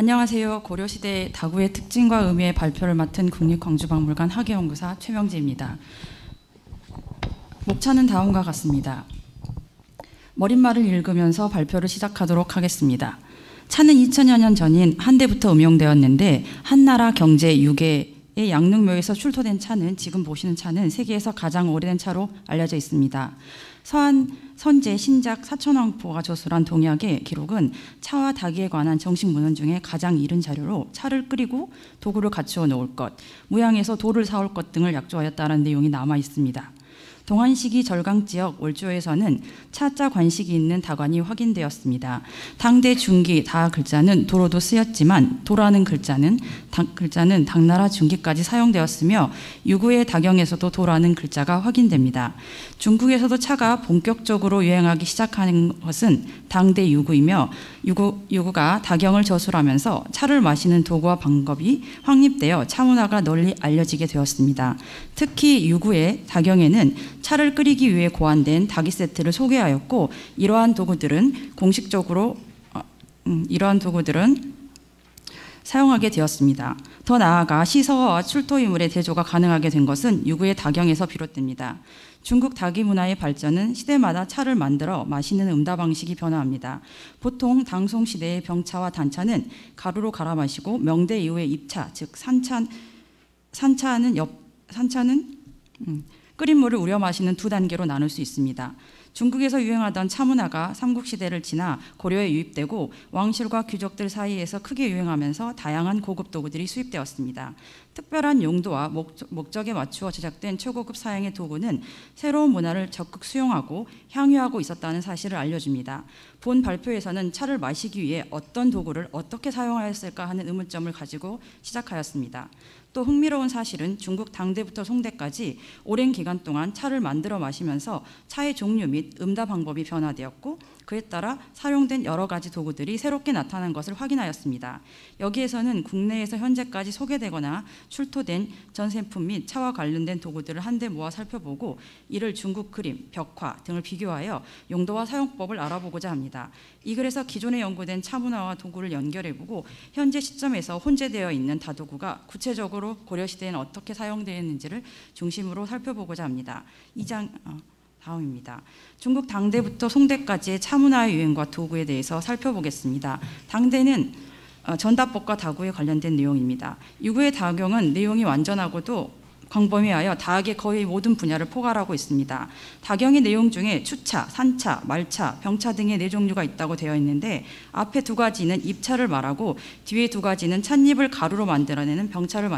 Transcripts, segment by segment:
안녕하세요. 고려시대 다구의 특징과 의미의 발표를 맡은 국립광주박물관 학예연구사 최명지입니다. 목차는 다음과 같습니다. 머릿말을 읽으면서 발표를 시작하도록 하겠습니다. 차는 2000여 년 전인 한대부터 음용되었는데 한나라 경제 6개의 양릉묘에서 출토된 차는 지금 보시는 차는 세계에서 가장 오래된 차로 알려져 있습니다. 서한 선제 신작 사천왕포가 저술한 동약의 기록은 차와 닭에 관한 정식 문헌 중에 가장 이른 자료로 차를 끓이고 도구를 갖추어 놓을 것, 무양에서 돌을 사올 것 등을 약조하였다는 내용이 남아 있습니다. 동한시기 절강지역 월조에서는 차자 관식이 있는 다관이 확인되었습니다. 당대 중기 다 글자는 도로도 쓰였지만 도라는 글자는 당나라 중기까지 사용되었으며 유구의 다경에서도 도라는 글자가 확인됩니다. 중국에서도 차가 본격적으로 유행하기 시작하는 것은 당대 유구이며 유구가 다경을 저술하면서 차를 마시는 도구와 방법이 확립되어 차문화가 널리 알려지게 되었습니다. 특히 유구의 다경에는 차를 끓이기 위해 고안된 닭이 세트를 소개하였고 이러한 도구들은 사용하게 되었습니다. 더 나아가 시서와 출토유물의 대조가 가능하게 된 것은 유구의 다경에서 비롯됩니다. 중국 닭이 문화의 발전은 시대마다 차를 만들어 마시는 음다 방식이 변화합니다. 보통 당송 시대의 병차와 단차는 가루로 갈아 마시고 명대 이후의 입차, 즉 산차는 끓인 물을 우려 마시는 두 단계로 나눌 수 있습니다. 중국에서 유행하던 차문화가 삼국시대를 지나 고려에 유입되고 왕실과 귀족들 사이에서 크게 유행하면서 다양한 고급 도구들이 수입되었습니다. 특별한 용도와 목적에 맞추어 제작된 최고급 사양의 도구는 새로운 문화를 적극 수용하고 향유하고 있었다는 사실을 알려줍니다. 본 발표에서는 차를 마시기 위해 어떤 도구를 어떻게 사용하였을까 하는 의문점을 가지고 시작하였습니다. 또 흥미로운 사실은 중국 당대부터 송대까지 오랜 기간 동안 차를 만들어 마시면서 차의 종류 및 음다 방법이 변화되었고 그에 따라 사용된 여러 가지 도구들이 새롭게 나타난 것을 확인하였습니다. 여기에서는 국내에서 현재까지 소개되거나 출토된 전세품 및 차와 관련된 도구들을 한데 모아 살펴보고 이를 중국 그림, 벽화 등을 비교하여 용도와 사용법을 알아보고자 합니다. 이 글에서 기존에 연구된 차문화와 도구를 연결해보고 현재 시점에서 혼재되어 있는 다도구가 구체적으로 고려시대에는 어떻게 사용되었는지를 중심으로 살펴보고자 합니다. 다음입니다. 중국 당대부터 송대까지의 차문화의 유행과 도구에 대해서 살펴보겠습니다. 당대는 전다법과 다구에 관련된 내용입니다. 유구의 다경은 내용이 완전하고도 광범위하여 다학의 거의 모든 분야를 포괄하고 있습니다. 다경의 내용 중에 추차, 산차, 말차, 병차 등의 네 종류가 있다고 되어 있는데 앞에 두 가지는 입차를 말하고 뒤에 두 가지는 찻잎을 가루로 만들어내는 병차로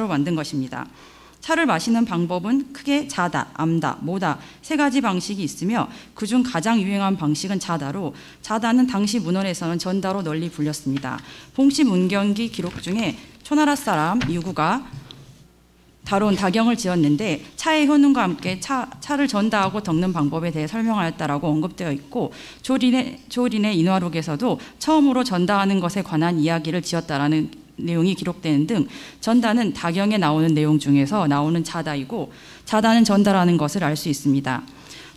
만든 것입니다. 차를 마시는 방법은 크게 자다, 암다, 모다 세 가지 방식이 있으며 그중 가장 유행한 방식은 자다로 자다는 당시 문헌에서는 전다로 널리 불렸습니다. 봉씨 문경기 기록 중에 초나라 사람 유구가 다룬 다경을 지었는데 차의 효능과 함께 차를 전다하고 덮는 방법에 대해 설명하였다라고 언급되어 있고 조린의 인화록에서도 처음으로 전다하는 것에 관한 이야기를 지었다라는 내용이 기록되는 등 전다는 다경에 나오는 내용 중에서 나오는 자다이고 자다는 전다라는 것을 알 수 있습니다.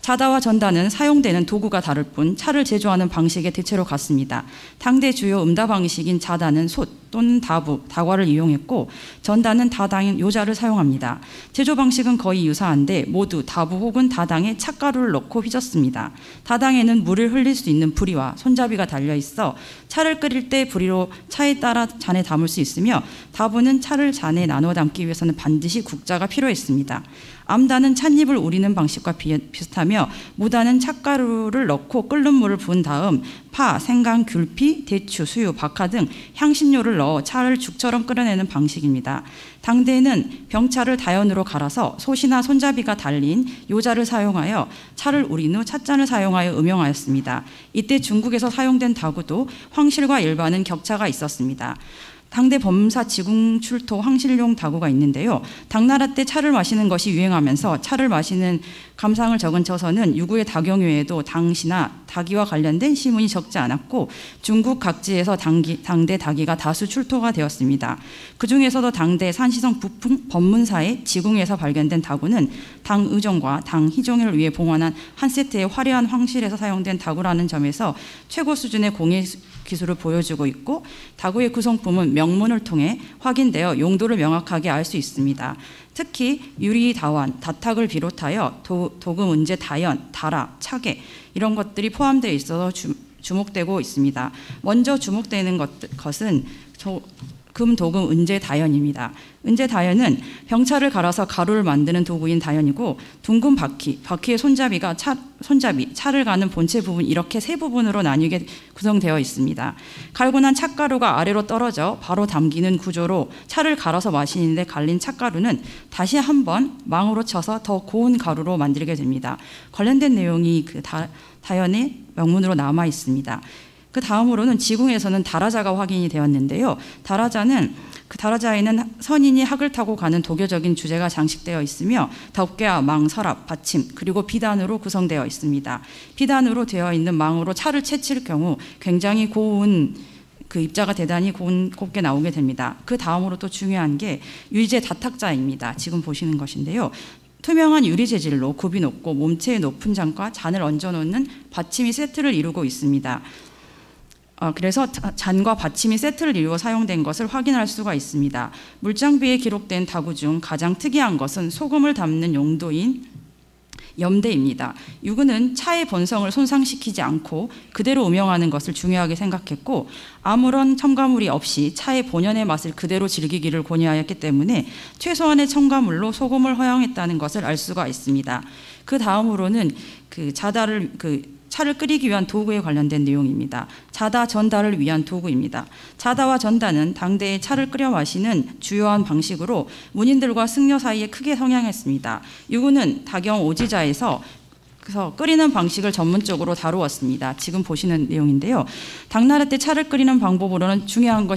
자다와 전다는 사용되는 도구가 다를 뿐 차를 제조하는 방식의 대체로 같습니다. 당대 주요 음다 방식인 자다는 솥 또는 다부, 다과를 이용했고 전다는 다당인 요자를 사용합니다. 제조 방식은 거의 유사한데 모두 다부 혹은 다당에 찻가루를 넣고 휘젓습니다. 다당에는 물을 흘릴 수 있는 부리와 손잡이가 달려있어 차를 끓일 때 부리로 차에 따라 잔에 담을 수 있으며 다부는 차를 잔에 나눠 담기 위해서는 반드시 국자가 필요했습니다. 암다는 찻잎을 우리는 방식과 비슷하며 무다는 찻가루를 넣고 끓는 물을 부은 다음 파, 생강, 귤피, 대추, 수유, 박하 등 향신료를 넣어 차를 죽처럼 끓여내는 방식입니다. 당대에는 병차를 다연으로 갈아서 솥이나 손잡이가 달린 요자를 사용하여 차를 우린 후 찻잔을 사용하여 음용하였습니다. 이때 중국에서 사용된 다구도 황실과 일반은 격차가 있었습니다. 당대 범사 지궁 출토 황실용 다구가 있는데요. 당나라 때 차를 마시는 것이 유행하면서 차를 마시는 감상을 적은 저서는 유구의 다경 외에도 당시나 닭이와 관련된 시문이 적지 않았고 중국 각지에서 당대 닭이가 다수 출토가 되었습니다. 그 중에서도 당대 산시성 법문사의 지궁에서 발견된 다구는 당의종과 당희종을 위해 봉헌한 한 세트의 화려한 황실에서 사용된 다구라는 점에서 최고 수준의 공예 기술을 보여주고 있고 다구의 구성품은 명문을 통해 확인되어 용도를 명확하게 알 수 있습니다. 특히 유리, 다완, 다탁을 비롯하여 도금, 은제, 다연, 다라, 차계 이런 것들이 포함되어 있어서 주목되고 있습니다. 먼저 주목되는 것은 금, 도금, 은제, 다연입니다. 은제, 다연은 병차를 갈아서 가루를 만드는 도구인 다연이고 둥근 바퀴의 손잡이가 차를 가는 본체 부분 이렇게 세 부분으로 나뉘게 구성되어 있습니다. 갈고 난 찻가루가 아래로 떨어져 바로 담기는 구조로 차를 갈아서 마시는데 갈린 찻가루는 다시 한번 망으로 쳐서 더 고운 가루로 만들게 됩니다. 관련된 내용이 그 다연의 명문으로 남아 있습니다. 그 다음으로는 지궁에서는 다라자가 확인이 되었는데요. 다라자에는 선인이 학을 타고 가는 도교적인 주제가 장식되어 있으며 덮개와 망, 서랍, 받침 그리고 비단으로 구성되어 있습니다. 비단으로 되어 있는 망으로 차를 채칠 경우 굉장히 고운 그 입자가 대단히 곱게 나오게 됩니다. 그 다음으로 또 중요한 게 유리재 다탁자입니다. 지금 보시는 것인데요. 투명한 유리 재질로 굽이 높고 몸체의 높은 잔과 잔을 얹어놓는 받침이 세트를 이루고 있습니다. 그래서 잔과 받침이 세트를 이루어 사용된 것을 확인할 수가 있습니다. 물장비에 기록된 다구 중 가장 특이한 것은 소금을 담는 용도인 염대입니다. 유구는 차의 본성을 손상시키지 않고 그대로 음용하는 것을 중요하게 생각했고 아무런 첨가물이 없이 차의 본연의 맛을 그대로 즐기기를 권유하였기 때문에 최소한의 첨가물로 소금을 허용했다는 것을 알 수가 있습니다. 그 다음으로는 차를 끓이기 위한 도구에 관련된 내용입니다. 자다, 전다를 위한 도구입니다. 자다와 전다는 당대에 차를 끓여 마시는 주요한 방식으로 문인들과 승려 사이에 크게 성향했습니다. 유구는 다경 오지자에서 끓이는 방식을 전문적으로 다루었습니다. 지금 보시는 내용인데요. 당나라 때 차를 끓이는 방법으로는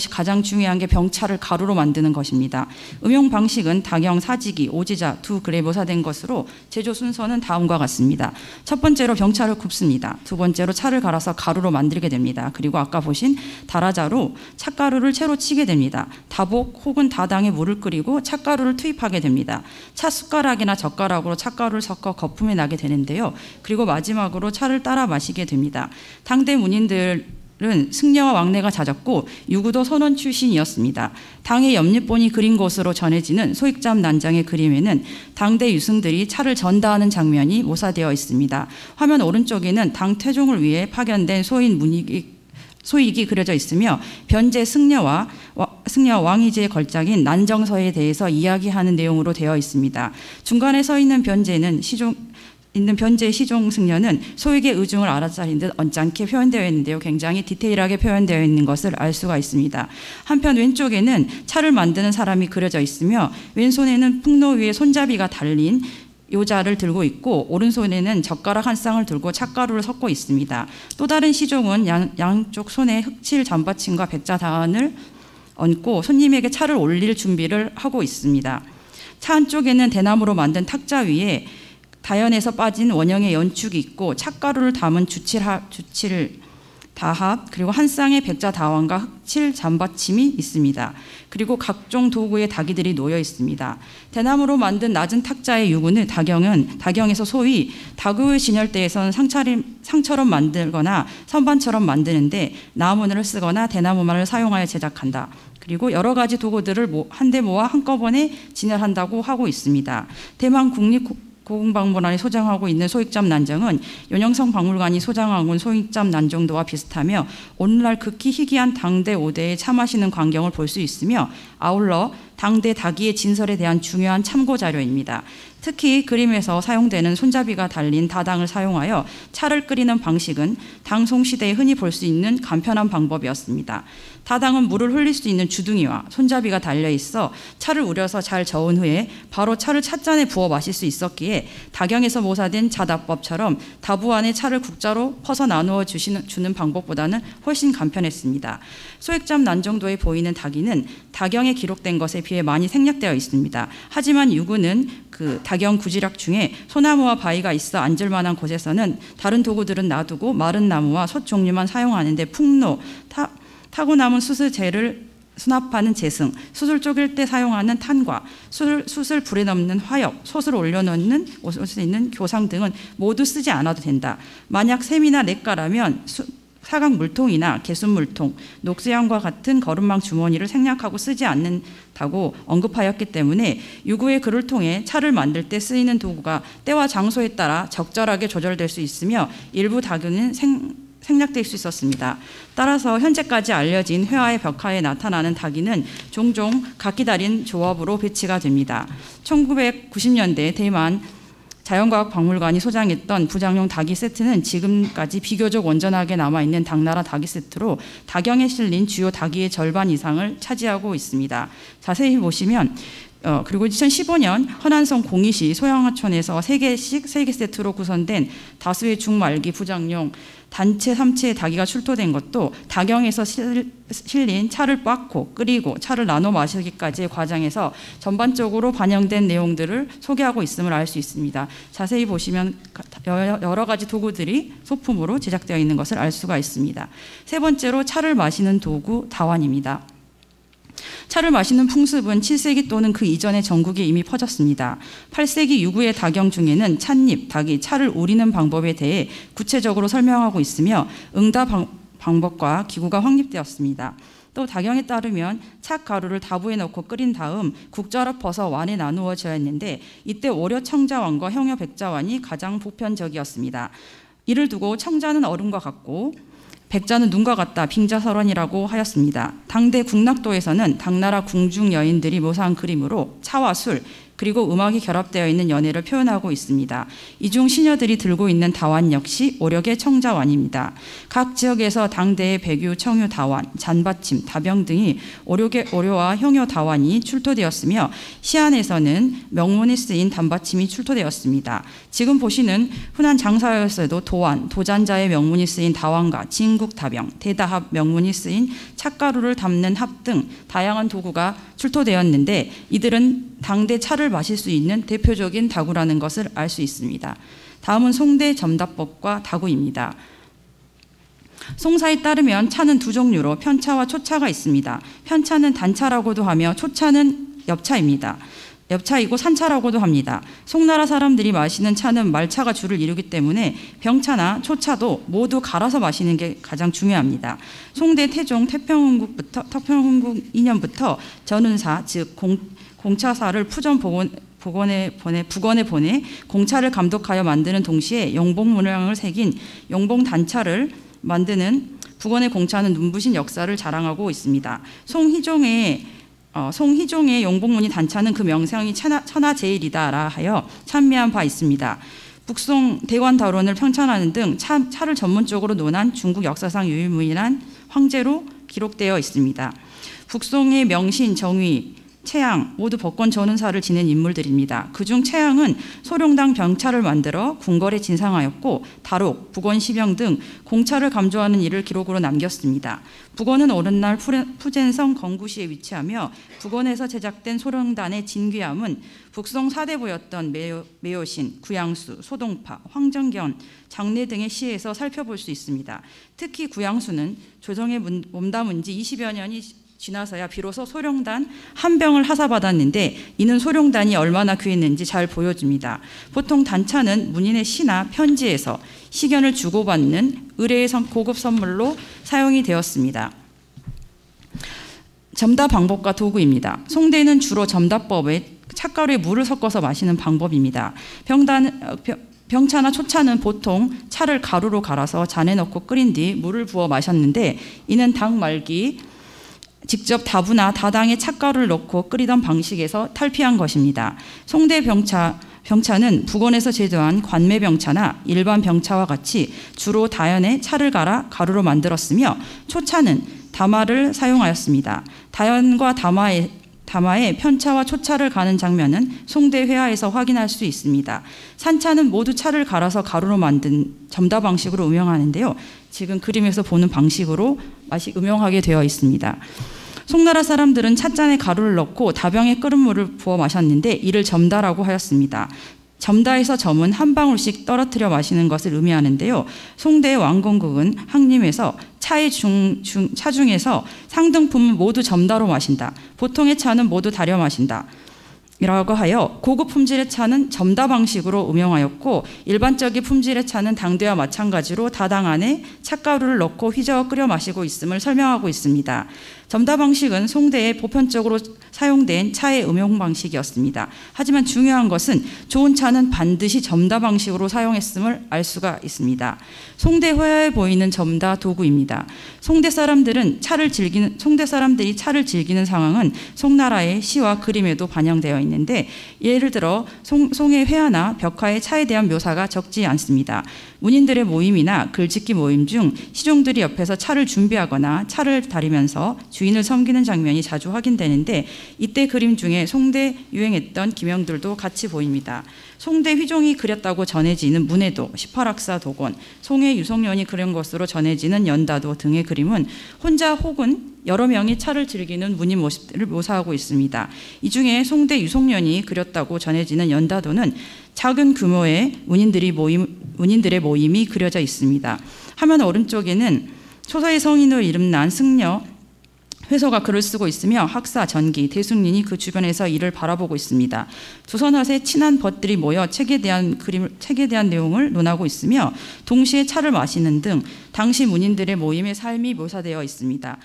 가장 중요한 게 병차를 가루로 만드는 것입니다. 음용 방식은 다경, 사지기, 오지자 두 글에 묘사된 것으로 제조 순서는 다음과 같습니다. 첫 번째로 병차를 굽습니다. 두 번째로 차를 갈아서 가루로 만들게 됩니다. 그리고 아까 보신 다라자로 찻가루를 채로 치게 됩니다. 다복 혹은 다당에 물을 끓이고 찻가루를 투입하게 됩니다. 차 숟가락이나 젓가락으로 찻가루를 섞어 거품이 나게 되는데요. 그리고 마지막으로 차를 따라 마시게 됩니다. 당대 문인들은 승려와 왕래가 잦았고 유구도 선원 출신이었습니다. 당의 옆잎본이 그린 것으로 전해지는 소익잡 난장의 그림에는 당대 유승들이 차를 전다하는 장면이 모사되어 있습니다. 화면 오른쪽에는 당 태종을 위해 파견된 소익이 그려져 있으며 변제 승려와 왕이제의 걸작인 난정서에 대해서 이야기하는 내용으로 되어 있습니다. 중간에 서 있는 변제의 시종 승려는 소익의 의중을 알아차린 듯 언짢게 표현되어 있는데요. 굉장히 디테일하게 표현되어 있는 것을 알 수가 있습니다. 한편 왼쪽에는 차를 만드는 사람이 그려져 있으며 왼손에는 풍로 위에 손잡이가 달린 요자를 들고 있고 오른손에는 젓가락 한 쌍을 들고 찻가루를 섞고 있습니다. 또 다른 시종은 양쪽 손에 흑칠 잠받침과 백자 다안을 얹고 손님에게 차를 올릴 준비를 하고 있습니다. 차 한쪽에는 대나무로 만든 탁자 위에 다연에서 빠진 원형의 연축이 있고 찻가루를 담은 주칠 다합 그리고 한 쌍의 백자 다원과 흑칠 잠받침이 있습니다. 그리고 각종 도구의 다기들이 놓여 있습니다. 대나무로 만든 낮은 탁자의 유구는 다경에서 소위 다구의 진열대에서는 상처럼 만들거나 선반처럼 만드는데 나무늘을 쓰거나 대나무만을 사용하여 제작한다. 그리고 여러 가지 도구들을 한데 모아 한꺼번에 진열한다고 하고 있습니다. 대만 국립고궁박물관이 소장하고 있는 소익잡 난정은 연영성 박물관이 소장하고 있는 소익잡 난정도와 비슷하며 오늘날 극히 희귀한 당대 5대의 차 마시는 광경을 볼 수 있으며 아울러 당대 다기의 진설에 대한 중요한 참고 자료입니다. 특히 그림에서 사용되는 손잡이가 달린 다당을 사용하여 차를 끓이는 방식은 당송 시대에 흔히 볼 수 있는 간편한 방법이었습니다. 다당은 물을 흘릴 수 있는 주둥이와 손잡이가 달려 있어 차를 우려서 잘 저은 후에 바로 차를 찻잔에 부어 마실 수 있었기에 다경에서 모사된 자다법처럼 다부 안에 차를 국자로 퍼서 나누어 주는 방법보다는 훨씬 간편했습니다. 소익잡 난정도에 보이는 다기는 다경에 기록된 것에 비해 많이 생략되어 있습니다. 하지만 유구는 그 닭영 구지락 중에 소나무와 바위가 있어 앉을 만한 곳에서는 다른 도구들은 놔두고 마른 나무와 솥 종류만 사용하는데 풍로, 타고 남은 수스재를 수납하는 재승, 숯을 쪼갤 때 사용하는 탄과 숯을 불에 넣는 화엽, 솥을 올려놓는 옷을 수 있는 교상 등은 모두 쓰지 않아도 된다. 만약 샘이나 냇가라면 사각 물통이나 개순 물통, 녹수양과 같은 거름망 주머니를 생략하고 쓰지 않는다고 언급하였기 때문에 유구의 글을 통해 차를 만들 때 쓰이는 도구가 때와 장소에 따라 적절하게 조절될 수 있으며 일부 다규는 생략될 수 있었습니다. 따라서 현재까지 알려진 회화의 벽화에 나타나는 닭이는 종종 각기 다른 조합으로 배치가 됩니다. 1990년대 대만 자연과학박물관이 소장했던 부장용 닭이 세트는 지금까지 비교적 온전하게 남아있는 당나라 닭이 세트로 닭영에 실린 주요 닭이의 절반 이상을 차지하고 있습니다. 자세히 보시면 그리고 2015년 허난성 공이시 소양하촌에서 3개 세트로 구성된 다수의 중말기 부장용 단체 3채의 닭이가 출토된 것도 닭영에서 실린 차를 빻고 끓이고 차를 나눠 마시기까지의 과정에서 전반적으로 반영된 내용들을 소개하고 있음을 알 수 있습니다. 자세히 보시면 여러 가지 도구들이 소품으로 제작되어 있는 것을 알 수가 있습니다. 세 번째로 차를 마시는 도구 다완입니다. 차를 마시는 풍습은 7세기 또는 그 이전에 전국에 이미 퍼졌습니다. 8세기 유구의 닭영 중에는 찻잎, 닭이 차를 우리는 방법에 대해 구체적으로 설명하고 있으며 응답 방법과 기구가 확립되었습니다. 또 닭영에 따르면 찻가루를 다부에 넣고 끓인 다음 국자로 퍼서 완에 나누어져야 했는데 이때 오려 청자완과 형여 백자완이 가장 보편적이었습니다. 이를 두고 청자는 얼음과 같고 백자는 눈과 같다 빙자설원이라고 하였습니다. 당대 국락도에서는 당나라 궁중 여인들이 묘사한 그림으로 차와 술 그리고 음악이 결합되어 있는 연애를 표현하고 있습니다. 이 중 시녀들이 들고 있는 다완 역시 오력의 청자완입니다. 각 지역에서 당대의 백유, 청유 다완, 잔받침, 다병 등이 오료와 형유 다완이 출토되었으며 시안에서는 명문이 쓰인 단받침이 출토되었습니다. 지금 보시는 흔한 장사였어도 도완, 도잔자의 명문이 쓰인 다완과 진국 다병, 대다합 명문이 쓰인 찻가루를 담는 합 등 다양한 도구가 출토되었는데 이들은 당대 차를 마실 수 있는 대표적인 다구라는 것을 알 수 있습니다. 다음은 송대 점다법과 다구입니다. 송사에 따르면 차는 두 종류로 편차와 초차가 있습니다. 편차는 단차라고도 하며 초차는 엽차입니다. 엽차이고 산차라고도 합니다. 송나라 사람들이 마시는 차는 말차가 주를 이루기 때문에 병차나 초차도 모두 갈아서 마시는 게 가장 중요합니다. 송대 태종 태평국 2년부터 전운사 즉 공차사를 푸전 북원에 보내 공차를 감독하여 만드는 동시에 용봉 문양을 새긴 용봉 단차를 만드는 북원의 공차는 눈부신 역사를 자랑하고 있습니다. 송희종의 용봉무늬 단차는 그 명성이 천하제일이다라 하여 찬미한 바 있습니다. 북송 대관다론을 편찬하는 등 차를 전문적으로 논한 중국 역사상 유일무이한 황제로 기록되어 있습니다. 북송의 명신, 정의, 채양 모두 법권 전운사를 지낸 인물들입니다. 그중 채양은 소룡당 병차를 만들어 궁궐에 진상하였고 다록, 북원 시병 등 공차를 감조하는 일을 기록으로 남겼습니다. 북원은 오른날 푸젠성 건구시에 위치하며 북원에서 제작된 소룡단의 진귀함은 북송 4대부였던 매여신, 구양수, 소동파, 황정견, 장례 등의 시에서 살펴볼 수 있습니다. 특히 구양수는 조정에 몸담은 지 20여 년이 지나서야 비로소 소룡단 한 병을 하사받았는데 이는 소룡단이 얼마나 귀했는지 잘 보여줍니다. 보통 단차는 문인의 시나 편지에서 시견을 주고받는 의뢰의 고급 선물로 사용이 되었습니다. 점다 방법과 도구입니다. 송대는 주로 점다법에 찻가루에 물을 섞어서 마시는 방법입니다. 병차나 초차는 보통 차를 가루로 갈아서 잔에 넣고 끓인 뒤 물을 부어 마셨는데 이는 닭 말기 직접 다부나 다당에 찻가루를 넣고 끓이던 방식에서 탈피한 것입니다. 송대 병차는 북원에서 제조한 관매병차나 일반 병차와 같이 주로 다연에 차를 갈아 가루로 만들었으며 초차는 다마를 사용하였습니다. 다연과 다마에 편차와 초차를 가는 장면은 송대 회화에서 확인할 수 있습니다. 산차는 모두 차를 갈아서 가루로 만든 점다 방식으로 음용하는데요. 지금 그림에서 보는 방식으로 음용하게 되어 있습니다. 송나라 사람들은 찻잔에 가루를 넣고 다병에 끓은 물을 부어 마셨는데 이를 점다라고 하였습니다. 점다에서 점은 한 방울씩 떨어뜨려 마시는 것을 의미하는데요. 송대의 왕건국은 항림에서 차 중에서 상등품은 모두 점다로 마신다. 보통의 차는 모두 달여 마신다. 이라고 하여 고급 품질의 차는 점다 방식으로 음용하였고 일반적인 품질의 차는 당대와 마찬가지로 다당 안에 찻가루를 넣고 휘저어 끓여 마시고 있음을 설명하고 있습니다. 점다 방식은 송대에 보편적으로 사용된 차의 음용 방식이었습니다. 하지만 중요한 것은 좋은 차는 반드시 점다 방식으로 사용했음을 알 수가 있습니다. 송대 호야에 보이는 점다 도구입니다. 송대 사람들이 차를 즐기는 상황은 송나라의 시와 그림에도 반영되어 있는데 예를 들어 송의 회화나 벽화에 차에 대한 묘사가 적지 않습니다. 문인들의 모임이나 글짓기 모임 중 시종들이 옆에서 차를 준비하거나 차를 다리면서 주인을 섬기는 장면이 자주 확인되는데 이때 그림 중에 송대 유행했던 기명들도 같이 보입니다. 송대 휘종이 그렸다고 전해지는 문해도, 18학사 도곤, 송해 유송년이 그린 것으로 전해지는 연다도 등의 그림은 혼자 혹은 여러 명이 차를 즐기는 문인 모습들을 묘사하고 있습니다. 이 중에 송대 유송년이 그렸다고 전해지는 연다도는 작은 규모의 문인들의 모임이 그려져 있습니다. 화면 오른쪽에는 초서의 성인으로 이름난 승려 회소가 글을 쓰고 있으며 학사, 전기, 대숙린이 그 주변에서 이를 바라보고 있습니다. 조선화의 친한 벗들이 모여 책에 대한 내용을 논하고 있으며 동시에 차를 마시는 등 당시 문인들의 모임의 삶이 묘사되어 있습니다.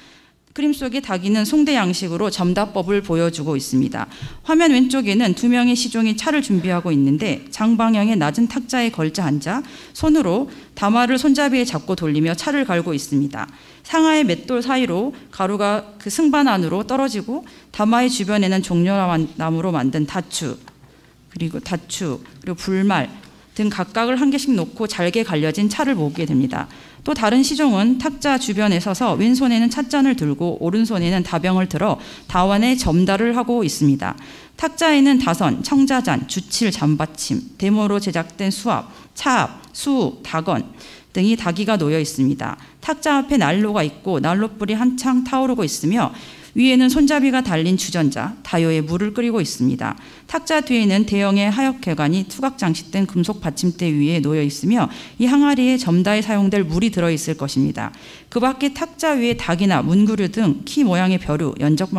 그림 속의 닭이는 송대 양식으로 점다법을 보여주고 있습니다. 화면 왼쪽에는 두 명의 시종이 차를 준비하고 있는데 장방향의 낮은 탁자에 걸쳐 앉아 손으로 다마를 손잡이에 잡고 돌리며 차를 갈고 있습니다. 상하의 맷돌 사이로 가루가 그 승반 안으로 떨어지고 다마의 주변에는 종려나무로 만든 다추 그리고 불말 등 각각을 한 개씩 놓고 잘게 갈려진 차를 모으게 됩니다. 또 다른 시종은 탁자 주변에 서서 왼손에는 찻잔을 들고 오른손에는 다병을 들어 다완에 점다를 하고 있습니다. 탁자에는 다선, 청자잔, 주칠, 잠받침, 대모로 제작된 수압, 차압, 수우, 다건 등이 다기가 놓여 있습니다. 탁자 앞에 난로가 있고 난로불이 한창 타오르고 있으며 위에는 손잡이가 달린 주전자, 다요에 물을 끓이고 있습니다. 탁자 뒤에는 대형의 하역회관이 투각 장식된 금속 받침대 위에 놓여 있으며 이 항아리에 점다에 사용될 물이 들어있을 것입니다. 그 밖에 탁자 위에 닭이나 문구류 등 키 모양의 벼루, 연적,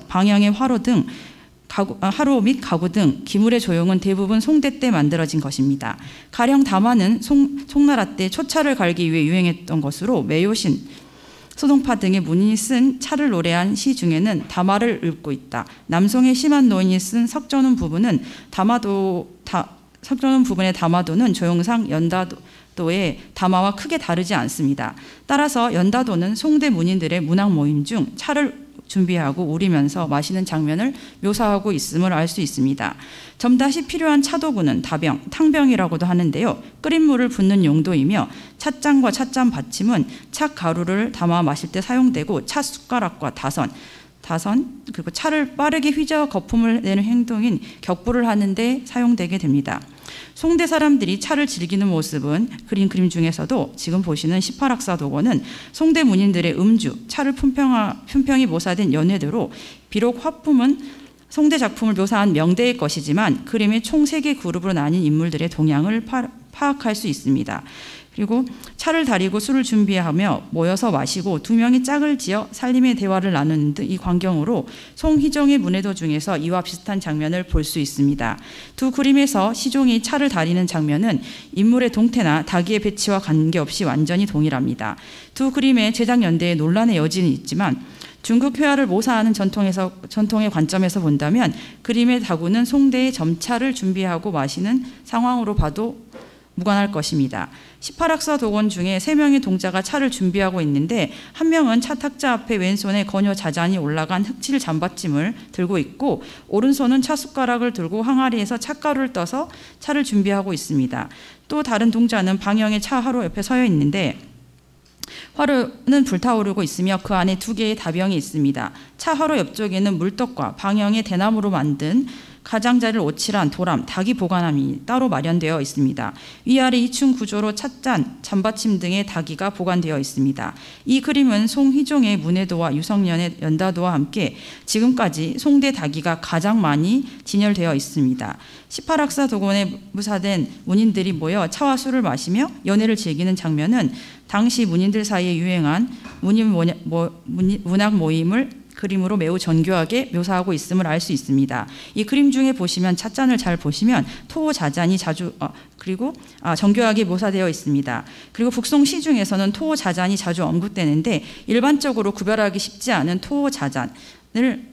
방향의 화로 및 가구 등 기물의 조형은 대부분 송대 때 만들어진 것입니다. 가령 다마는 송나라 때 초차를 갈기 위해 유행했던 것으로 매요신, 소동파 등의 문인이 쓴 차를 노래한 시 중에는 다마를 읊고 있다. 남송의 심한 노인이 쓴 석전운 부분의 다마도는 조형상 연다도의 다마와 크게 다르지 않습니다. 따라서 연다도는 송대 문인들의 문학 모임 중 차를 준비하고 우리면서 마시는 장면을 묘사하고 있음을 알 수 있습니다. 점다시 필요한 차도구는 다병, 탕병이라고도 하는데요. 끓인 물을 붓는 용도이며 찻잔과 찻잔 받침은 찻가루를 담아 마실 때 사용되고 찻숟가락과 다선 그리고 차를 빠르게 휘저어 거품을 내는 행동인 격부를 하는 데 사용되게 됩니다. 송대 사람들이 차를 즐기는 모습은 그림 중에서도 지금 보시는 18학사 도건은 송대 문인들의 음주, 차를 품평이 묘사된 연회대로 비록 화품은 송대 작품을 묘사한 명대의 것이지만 그림의 총 3개 그룹으로 나뉜 인물들의 동향을 파악할 수 있습니다. 그리고 차를 다리고 술을 준비하며 모여서 마시고 두 명이 짝을 지어 살림의 대화를 나누는 등 이 광경으로 송희종의 문해도 중에서 이와 비슷한 장면을 볼 수 있습니다. 두 그림에서 시종이 차를 다리는 장면은 인물의 동태나 닭의 배치와 관계없이 완전히 동일합니다. 두 그림의 제작 연대에 논란의 여지는 있지만 중국 회화를 모사하는 전통의 관점에서 본다면 그림의 다구는 송대의 점차를 준비하고 마시는 상황으로 봐도 무관할 것입니다. 18학사 도건 중에 3명의 동자가 차를 준비하고 있는데 한 명은 차 탁자 앞에 왼손에 건효 자잔이 올라간 흑칠 잠받침을 들고 있고 오른손은 차숟가락을 들고 항아리에서 찻가루를 떠서 차를 준비하고 있습니다. 또 다른 동자는 방형의 차 화로 옆에 서여 있는데 화로는 불타오르고 있으며 그 안에 2개의 다병이 있습니다. 차 화로 옆쪽에는 물떡과 방형의 대나무로 만든 가장자리를 오칠한 도람, 닭이 보관함이 따로 마련되어 있습니다. 위아래 2층 구조로 찻잔, 잔받침 등의 닭이가 보관되어 있습니다. 이 그림은 송희종의 문해도와 유성년의 연다도와 함께 지금까지 송대 닭이가 가장 많이 진열되어 있습니다. 18학사 도건에 무사된 문인들이 모여 차와 술을 마시며 연애를 즐기는 장면은 당시 문인들 사이에 유행한 문학 모임을 그림으로 매우 정교하게 묘사하고 있음을 알 수 있습니다. 이 그림 중에 보시면 찻잔을 잘 보시면 토자잔이 자주 정교하게 묘사되어 있습니다. 그리고 북송 시중에서는 토자잔이 자주 언급되는데 일반적으로 구별하기 쉽지 않은 토자잔을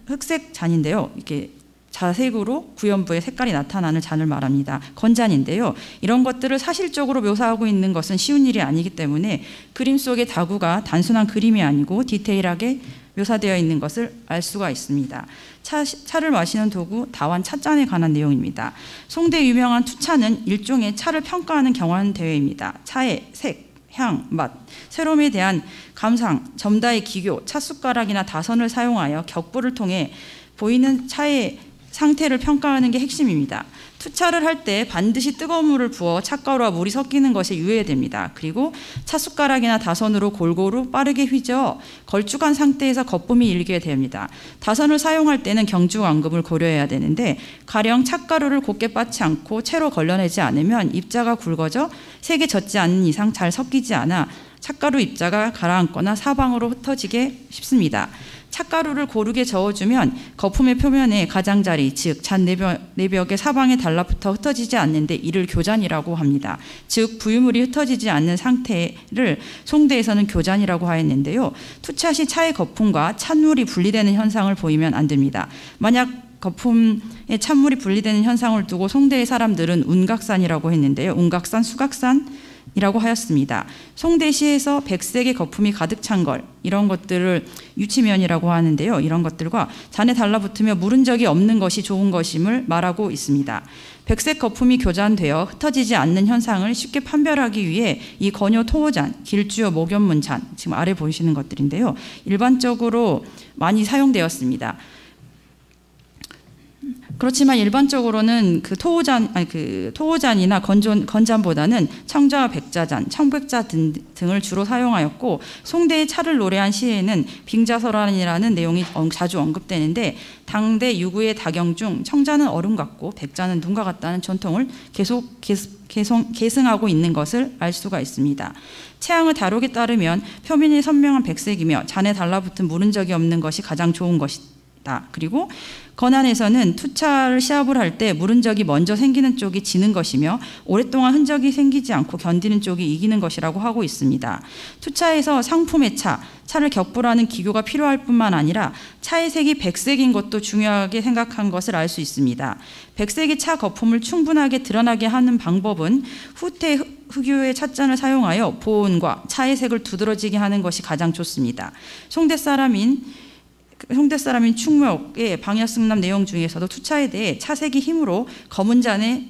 흑색 잔인데요. 이렇게 자색으로 구연부의 색깔이 나타나는 잔을 말합니다. 건잔인데요. 이런 것들을 사실적으로 묘사하고 있는 것은 쉬운 일이 아니기 때문에 그림 속의 다구가 단순한 그림이 아니고 디테일하게 묘사되어 있는 것을 알 수가 있습니다. 차를 마시는 도구, 다완 찻잔에 관한 내용입니다. 송대 유명한 투차는 일종의 차를 평가하는 경환대회입니다. 차의 색, 향, 맛, 새로움에 대한 감상, 점다의 기교, 찻숟가락이나 다선을 사용하여 격부를 통해 보이는 차의 상태를 평가하는 게 핵심입니다. 투차를 할 때 반드시 뜨거운 물을 부어 찻가루와 물이 섞이는 것에 유의됩니다. 그리고 찻숟가락이나 다선으로 골고루 빠르게 휘저어 걸쭉한 상태에서 거품이 일게 됩니다. 다선을 사용할 때는 경주완급을 고려해야 되는데 가령 찻가루를 곱게 빻지 않고 채로 걸러내지 않으면 입자가 굵어져 색에 젖지 않는 이상 잘 섞이지 않아 찻가루 입자가 가라앉거나 사방으로 흩어지게 쉽습니다. 찻가루를 고르게 저어주면 거품의 표면에 가장자리, 즉 잔 내벽의 사방에 달라붙어 흩어지지 않는데 이를 교잔이라고 합니다. 즉 부유물이 흩어지지 않는 상태를 송대에서는 교잔이라고 하였는데요. 투샷이 차의 거품과 찬물이 분리되는 현상을 보이면 안 됩니다. 만약 거품에 찬물이 분리되는 현상을 두고 송대의 사람들은 운각산이라고 했는데요. 운각산, 수각산 이라고 하였습니다. 송대시에서 백색의 거품이 가득 찬 걸, 이런 것들을 유치면이라고 하는데요. 이런 것들과 잔에 달라붙으며 물은 적이 없는 것이 좋은 것임을 말하고 있습니다. 백색 거품이 교잔되어 흩어지지 않는 현상을 쉽게 판별하기 위해 이 건효 토호잔, 길주요 목연문잔, 지금 아래 보이시는 것들인데요. 일반적으로 많이 사용되었습니다. 그렇지만 일반적으로는 토호잔이나 건잔보다는 청자와 백자잔, 청백자 등을 주로 사용하였고 송대의 차를 노래한 시에는 빙자설환이라는 내용이 자주 언급되는데 당대 유구의 다경 중 청자는 얼음 같고 백자는 눈과 같다는 전통을 계속 계승하고 있는 것을 알 수가 있습니다. 체향의 다록에 따르면 표면이 선명한 백색이며 잔에 달라붙은 물은 적이 없는 것이 가장 좋은 것이다. 그리고 건안에서는 투차를 시합을 할 때 물은 적이 먼저 생기는 쪽이 지는 것이며 오랫동안 흔적이 생기지 않고 견디는 쪽이 이기는 것이라고 하고 있습니다. 투차에서 상품의 차를 격불하는 기교가 필요할 뿐만 아니라 차의 색이 백색인 것도 중요하게 생각한 것을 알 수 있습니다. 백색의 차 거품을 충분하게 드러나게 하는 방법은 후태 흑유의 찻잔을 사용하여 보온과 차의 색을 두드러지게 하는 것이 가장 좋습니다. 송대 사람인 충묘의 방야승남 내용 중에서도 투차에 대해 차색이 힘으로 검은 잔에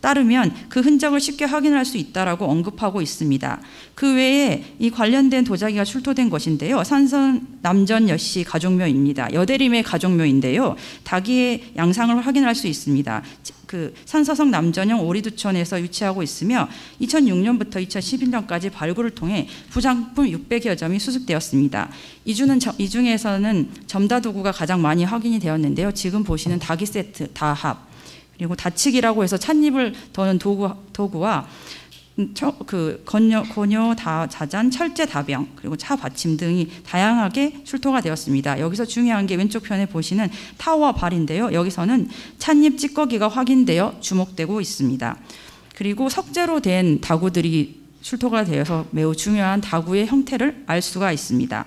따르면 그 흔적을 쉽게 확인할 수 있다라고 언급하고 있습니다. 그 외에 이 관련된 도자기가 출토된 것인데요. 산선 남전 여씨 가족묘입니다. 여대림의 가족묘인데요. 닭의 양상을 확인할 수 있습니다. 그 산서성 남전형 오리두천에서 유치하고 있으며 2006년부터 2011년까지 발굴을 통해 부상품 600여 점이 수습되었습니다. 이 중에서는 점다도구가 가장 많이 확인이 되었는데요. 지금 보시는 닭이 세트, 다합, 그리고 다치기라고 해서 찻잎을 더는 도구와 건효 자잔, 철제 다병, 그리고 차 받침 등이 다양하게 출토가 되었습니다. 여기서 중요한 게 왼쪽 편에 보시는 타오와 발인데요. 여기서는 찻잎 찌꺼기가 확인되어 주목되고 있습니다. 그리고 석재로 된 다구들이 출토가 되어서 매우 중요한 다구의 형태를 알 수가 있습니다.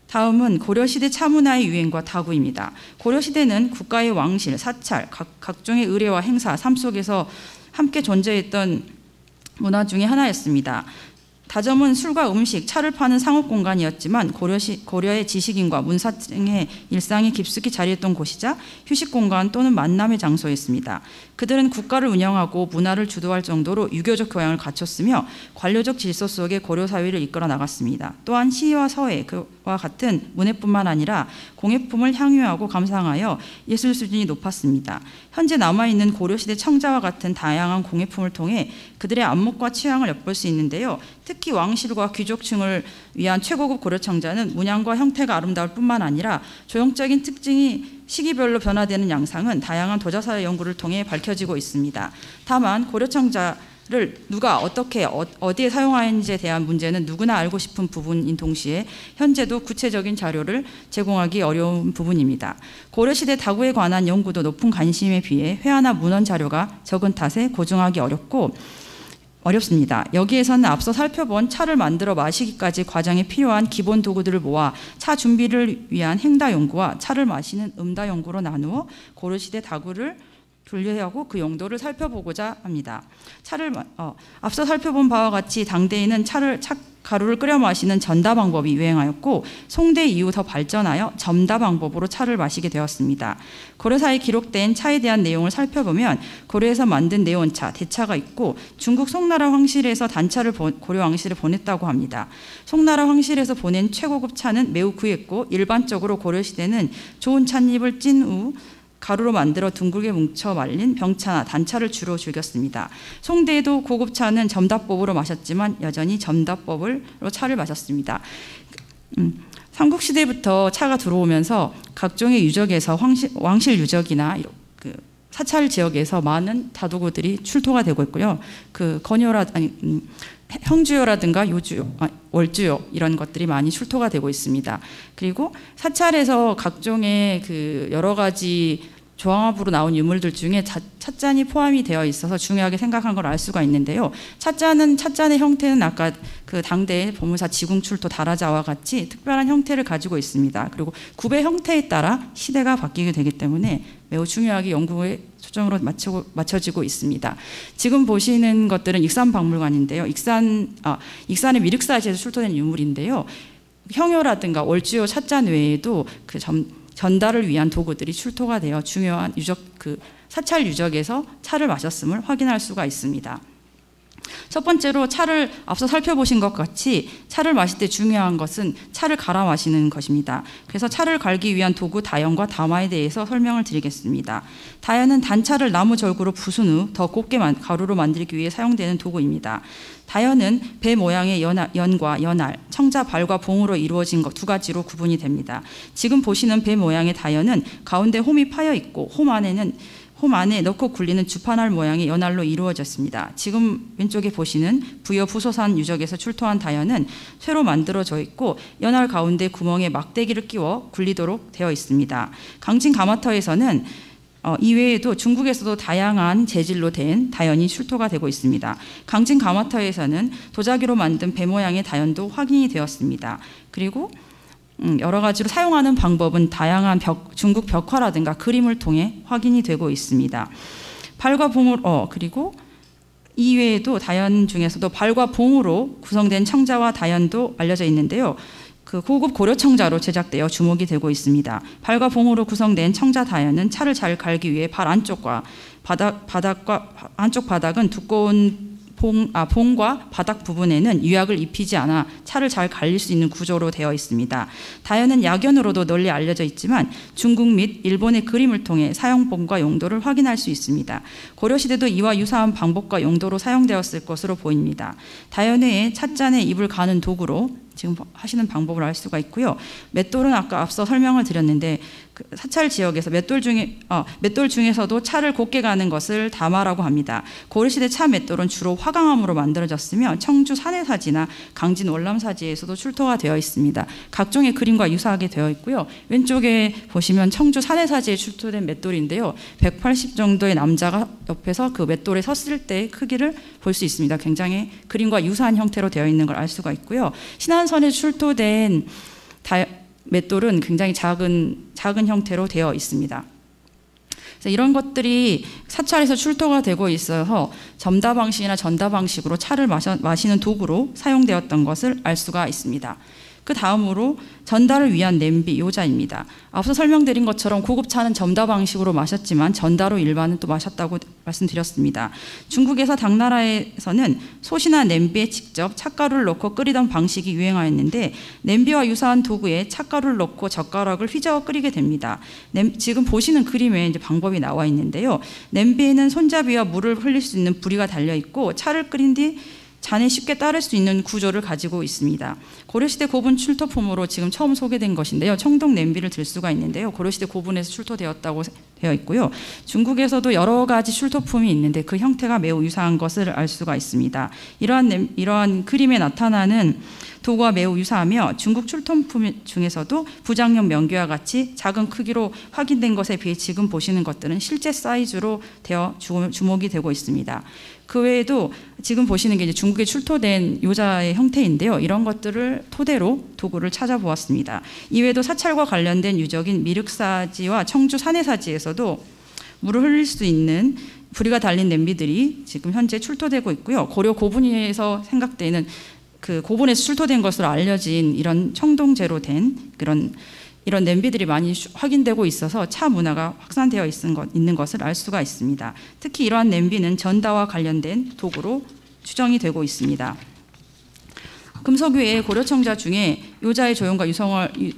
다음은 고려시대 차문화의 유행과 다구입니다. 고려시대는 국가의 왕실, 사찰, 각종의 의례와 행사, 삶 속에서 함께 존재했던 문화 중에 하나였습니다. 다점은 술과 음식, 차를 파는 상업 공간이었지만 고려의 지식인과 문사층의 일상이 깊숙이 자리했던 곳이자 휴식 공간 또는 만남의 장소였습니다. 그들은 국가를 운영하고 문화를 주도할 정도로 유교적 교양을 갖췄으며 관료적 질서 속에 고려 사회를 이끌어 나갔습니다. 또한 시와 서예 그와 같은 문해뿐만 아니라 공예품을 향유하고 감상하여 예술 수준이 높았습니다. 현재 남아있는 고려시대 청자와 같은 다양한 공예품을 통해 그들의 안목과 취향을 엿볼 수 있는데요. 특히 왕실과 귀족층을 위한 최고급 고려청자는 문양과 형태가 아름다울 뿐만 아니라 조형적인 특징이 시기별로 변화되는 양상은 다양한 도자사의 연구를 통해 밝혀지고 있습니다. 다만 고려청자를 누가 어떻게 어디에 사용하는지에 대한 문제는 누구나 알고 싶은 부분인 동시에 현재도 구체적인 자료를 제공하기 어려운 부분입니다. 고려시대 다구에 관한 연구도 높은 관심에 비해 회화나 문헌 자료가 적은 탓에 고증하기 어렵습니다. 여기에서는 앞서 살펴본 차를 만들어 마시기까지 과정에 필요한 기본 도구들을 모아 차 준비를 위한 행다 연구와 차를 마시는 음다 연구로 나누어 고려시대 다구를 분류하고 그 용도를 살펴보고자 합니다. 앞서 살펴본 바와 같이 당대에는 가루를 끓여 마시는 전다 방법이 유행하였고 송대 이후 더 발전하여 점다 방법으로 차를 마시게 되었습니다. 고려사에 기록된 차에 대한 내용을 살펴보면 고려에서 만든 내원차, 대차가 있고 중국 송나라 황실에서 단차를 고려 왕실에 보냈다고 합니다. 송나라 황실에서 보낸 최고급 차는 매우 귀했고 일반적으로 고려시대는 좋은 찻잎을 찐 후 가루로 만들어 둥글게 뭉쳐 말린 병차나 단차를 주로 즐겼습니다. 송대에도 고급차는 점다법으로 마셨지만 여전히 점다법으로 차를 마셨습니다. 삼국시대부터 차가 들어오면서 각종의 유적에서 왕실 유적이나 사찰 지역에서 많은 다도구들이 출토가 되고 있고요. 형주요라든가 월주요 이런 것들이 많이 출토가 되고 있습니다. 그리고 사찰에서 각종의 여러 가지 조항합으로 나온 유물들 중에 찻잔이 포함이 되어 있어서 중요하게 생각한 걸 알 수가 있는데요. 찻잔의 형태는 아까 당대의 보물사 지궁출토 다라자와 같이 특별한 형태를 가지고 있습니다. 그리고 굽의 형태에 따라 시대가 바뀌게 되기 때문에 매우 중요하게 연구에 초점으로 맞춰지고 있습니다. 지금 보시는 것들은 익산박물관인데요. 익산의 미륵사지에서 출토된 유물인데요. 형요라든가 월주요 찻잔 외에도 전달을 위한 도구들이 출토가 되어 중요한 사찰 유적에서 차를 마셨음을 확인할 수가 있습니다. 첫 번째로 차를 앞서 살펴보신 것 같이 차를 마실 때 중요한 것은 차를 갈아 마시는 것입니다. 그래서 차를 갈기 위한 도구 다연과 다마에 대해서 설명을 드리겠습니다. 다연은 단차를 나무 절구로 부순 후 더 곱게 가루로 만들기 위해 사용되는 도구입니다. 다연은 배 모양의 연과 연알, 청자 발과 봉으로 이루어진 것 두 가지로 구분이 됩니다. 지금 보시는 배 모양의 다연은 가운데 홈이 파여 있고 홈 안에 넣고 굴리는 주판알 모양의 연알로 이루어졌습니다. 지금 왼쪽에 보시는 부여 부소산 유적에서 출토한 다연은 쇠로 만들어져 있고 연알 가운데 구멍에 막대기를 끼워 굴리도록 되어 있습니다. 강진 가마터에서는 이외에도 중국에서도 다양한 재질로 된 다연이 출토가 되고 있습니다. 강진 가마터에서는 도자기로 만든 배 모양의 다연도 확인이 되었습니다. 그리고 여러 가지로 사용하는 방법은 다양한 중국 벽화라든가 그림을 통해 확인이 되고 있습니다. 발과 봉을 그리고 이외에도 다연 중에서도 발과 봉으로 구성된 청자와 다연도 알려져 있는데요. 고급 고려청자로 제작되어 주목이 되고 있습니다. 발과 봉으로 구성된 청자 다연은 차를 잘 갈기 위해 발 안쪽과 안쪽 바닥은 두꺼운 봉과 바닥 부분에는 유약을 입히지 않아 차를 잘 갈릴 수 있는 구조로 되어 있습니다. 다연은 약연으로도 널리 알려져 있지만 중국 및 일본의 그림을 통해 사용법과 용도를 확인할 수 있습니다. 고려시대도 이와 유사한 방법과 용도로 사용되었을 것으로 보입니다. 다연의 찻잔에 입을 가는 도구로 지금 하시는 방법을 알 수가 있고요. 맷돌은 아까 앞서 설명을 드렸는데 사찰 지역에서 맷돌 중에서도 차를 곱게 가는 것을 다마라고 합니다. 고려시대 차 맷돌은 주로 화강암으로 만들어졌으며 청주 산해사지나 강진 월남사지에서도 출토가 되어 있습니다. 각종의 그림과 유사하게 되어 있고요. 왼쪽에 보시면 청주 산해사지에 출토된 맷돌인데요. 180 정도의 남자가 옆에서 그 맷돌에 섰을 때의 크기를 볼 수 있습니다. 굉장히 그림과 유사한 형태로 되어 있는 걸 알 수가 있고요. 신안선에 출토된 맷돌은 굉장히 작은 형태로 되어 있습니다. 그래서 이런 것들이 사찰에서 출토가 되고 있어서 점다 방식이나 전다 방식으로 차를 마시는 도구로 사용되었던 것을 알 수가 있습니다. 그 다음으로 전달을 위한 냄비, 요자입니다. 앞서 설명드린 것처럼 고급차는 점다 방식으로 마셨지만 전다로 일반은 또 마셨다고 말씀드렸습니다. 중국에서 당나라에서는 솥이나 냄비에 직접 찻가루를 넣고 끓이던 방식이 유행하였는데 냄비와 유사한 도구에 찻가루를 넣고 젓가락을 휘저어 끓이게 됩니다. 지금 보시는 그림에 이제 방법이 나와 있는데요. 냄비에는 손잡이와 물을 흘릴 수 있는 부리가 달려 있고 차를 끓인 뒤 잔에 쉽게 따를 수 있는 구조를 가지고 있습니다. 고려시대 고분 출토품으로 지금 처음 소개된 것인데요. 청동 냄비를 들 수가 있는데요. 고려시대 고분에서 출토되었다고 되어 있고요. 중국에서도 여러 가지 출토품이 있는데 그 형태가 매우 유사한 것을 알 수가 있습니다. 이러한 그림에 나타나는 도구와 매우 유사하며 중국 출토품 중에서도 부장용 명교와 같이 작은 크기로 확인된 것에 비해 지금 보시는 것들은 실제 사이즈로 되어 주목이 되고 있습니다. 그 외에도 지금 보시는 게 이제 중국에 출토된 요자의 형태인데요. 이런 것들을 토대로 도구를 찾아보았습니다. 이외에도 사찰과 관련된 유적인 미륵사지와 청주 산해사지에서도 물을 흘릴 수 있는 부리가 달린 냄비들이 지금 현재 출토되고 있고요. 고려 고분에서 생각되는 그 고분에서 출토된 것으로 알려진 이런 청동재로 된 이런 냄비들이 많이 확인되고 있어서 차 문화가 확산되어 있는 것을 알 수가 있습니다. 특히 이러한 냄비는 전다와 관련된 도구로 추정이 되고 있습니다. 금속 외에 고려청자 중에 요자의 조형과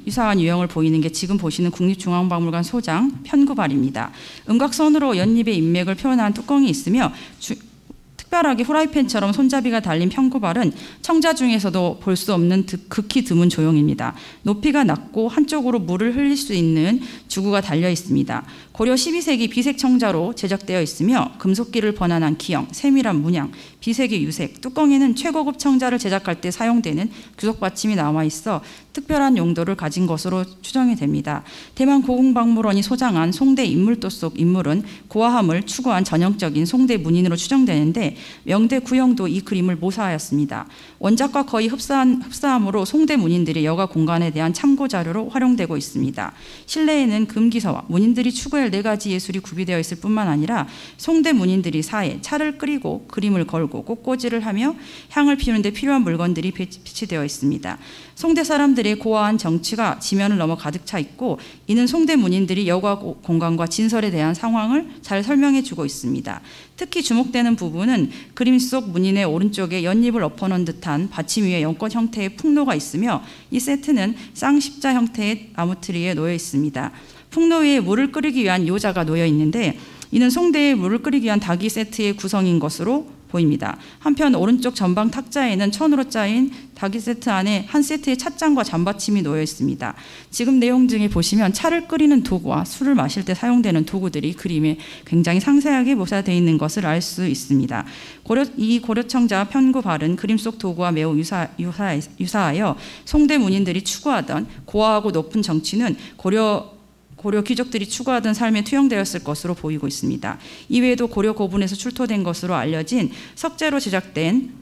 유사한 유형을 보이는 게 지금 보시는 국립중앙박물관 소장 편구발입니다. 음각선으로 연잎의 인맥을 표현한 뚜껑이 있으며 특별하게 후라이팬처럼 손잡이가 달린 편구발은 청자 중에서도 볼 수 없는 극히 드문 조형입니다. 높이가 낮고 한쪽으로 물을 흘릴 수 있는 주구가 달려 있습니다. 고려 12세기 비색 청자로 제작되어 있으며 금속기를 번안한 기형, 세밀한 문양, 비색의 유색, 뚜껑에는 최고급 청자를 제작할 때 사용되는 규석 받침이 남아 있어 특별한 용도를 가진 것으로 추정이 됩니다. 대만 고궁박물원이 소장한 송대 인물도 속 인물은 고아함을 추구한 전형적인 송대 문인으로 추정되는데 명대 구형도 이 그림을 모사하였습니다. 원작과 거의 흡사함으로 송대 문인들이 여가 공간에 대한 참고 자료로 활용되고 있습니다. 실내에는 금기서와 문인들이 추구할 4가지 예술이 구비되어 있을 뿐만 아니라 송대 문인들이 사에 차를 끓이고 그림을 걸고 꽃꽂이를 하며 향을 피우는 데 필요한 물건들이 배치되어 있습니다. 송대 사람들의 고아한 정취가 지면을 넘어 가득 차 있고 이는 송대 문인들이 여가 공간과 진설에 대한 상황을 잘 설명해 주고 있습니다. 특히 주목되는 부분은 그림 속 문인의 오른쪽에 연잎을 엎어놓은 듯한 받침 위에 연꽃 형태의 풍로가 있으며 이 세트는 쌍십자 형태의 나무트리에 놓여 있습니다. 풍로 위에 물을 끓이기 위한 요자가 놓여 있는데 이는 송대에 물을 끓이기 위한 닭이 세트의 구성인 것으로 보입니다. 한편 오른쪽 전방 탁자에는 천으로 짜인 닭이 세트 안에 한 세트의 찻잔과 잔받침이 놓여 있습니다. 지금 내용 중에 보시면 차를 끓이는 도구와 술을 마실 때 사용되는 도구들이 그림에 굉장히 상세하게 묘사되어 있는 것을 알 수 있습니다. 이 고려청자 편구발은 그림 속 도구와 매우 유사하여 송대 문인들이 추구하던 고아하고 높은 정치는 고려 귀족들이 추구하던 삶에 투영되었을 것으로 보이고 있습니다. 이외에도 고려 고분에서 출토된 것으로 알려진 석재로 제작된